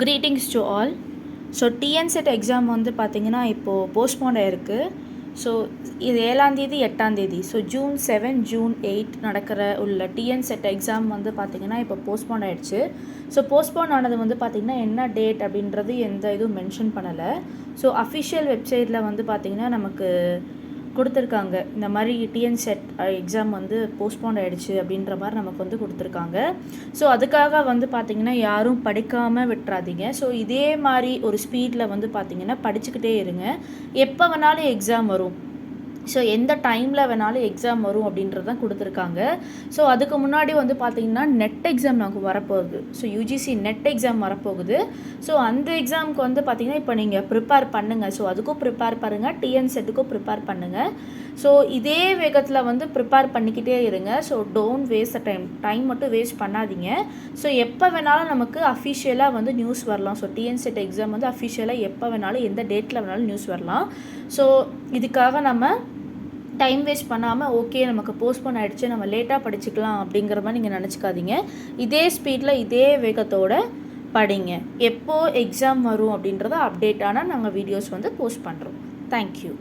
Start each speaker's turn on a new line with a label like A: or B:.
A: Greetings to all. So TNSET exam வந்து பார்த்திங்கன்னா இப்போது போஸ்ட்போன் ஆகிருக்கு. ஸோ இது 7ஆம் தேதி 8ஆம் தேதி ஸோ ஜூன் 7 ஜூன் 8 நடக்கிற உள்ள டிஎன்செட் எக்ஸாம் வந்து பார்த்திங்கன்னா இப்போ போஸ்ட்போன் ஆகிடுச்சு. ஸோ போஸ்ட்போன் ஆனது வந்து பார்த்திங்கன்னா என்ன டேட் அப்படின்றது எந்த இதுவும் மென்ஷன் பண்ணலை. ஸோ அஃபிஷியல் வெப்சைட்டில் வந்து பார்த்திங்கன்னா நமக்கு கொடுத்துருக்காங்க, இந்த மாதிரி டிஎன்செட் எக்ஸாம் வந்து போஸ்ட்போன் ஆகிடுச்சு அப்படின்ற மாதிரி நமக்கு வந்து கொடுத்துருக்காங்க. ஸோ அதுக்காக வந்து பார்த்திங்கன்னா யாரும் படிக்காமல் விட்டுறாதீங்க. ஸோ இதே மாதிரி ஒரு ஸ்பீடில் வந்து பார்த்திங்கன்னா படிச்சுக்கிட்டே இருங்க. எப்போ வேணாலும் எக்ஸாம் வரும், ஸோ எந்த டைமில் வேணாலும் எக்ஸாம் வரும் அப்படின்றது தான் கொடுத்துருக்காங்க. ஸோ அதுக்கு முன்னாடி வந்து பார்த்திங்கன்னா நெட் எக்ஸாம் நமக்கு வரப்போகுது. ஸோ யூஜிசி நெட் எக்ஸாம் வரப்போகுது. ஸோ அந்த எக்ஸாமுக்கு வந்து பார்த்திங்கன்னா இப்போ நீங்கள் ப்ரிப்பேர் பண்ணுங்கள். ஸோ அதுக்கும் ப்ரிப்பேர் பண்ணுங்கள், டிஎன்செட்டுக்கும் ப்ரிப்பேர் பண்ணுங்கள். ஸோ இதே வேகத்தில் வந்து ப்ரிப்பேர் பண்ணிக்கிட்டே இருங்க. ஸோ டோன்ட் வேஸ்ட் டைம் மட்டும் வேஸ்ட் பண்ணாதீங்க. ஸோ எப்போ வேணாலும் நமக்கு அஃபிஷியலாக வந்து நியூஸ் வரலாம். ஸோ டிஎன்செட் எக்ஸாம் வந்து அஃபிஷியலாக எப்போ வேணாலும் எந்த டேட்டில் வேணாலும் நியூஸ் வரலாம். ஸோ இதுக்காக நம்ம டைம் வேஸ்ட் பண்ணாமல் ஓகே நமக்கு போஸ்ட்போன் ஆகிடுச்சு, நம்ம லேட்டாக படிச்சுக்கலாம் அப்படிங்கிற மாதிரி நீங்கள் நினச்சிக்காதீங்க. இதே ஸ்பீடில் இதே வேகத்தோடு படிங்க. எப்போது எக்ஸாம் வரும் அப்படின்றத அப்டேட்டான நாங்கள் வீடியோஸ் வந்து போஸ்ட் பண்ணுறோம். தேங்க்யூ.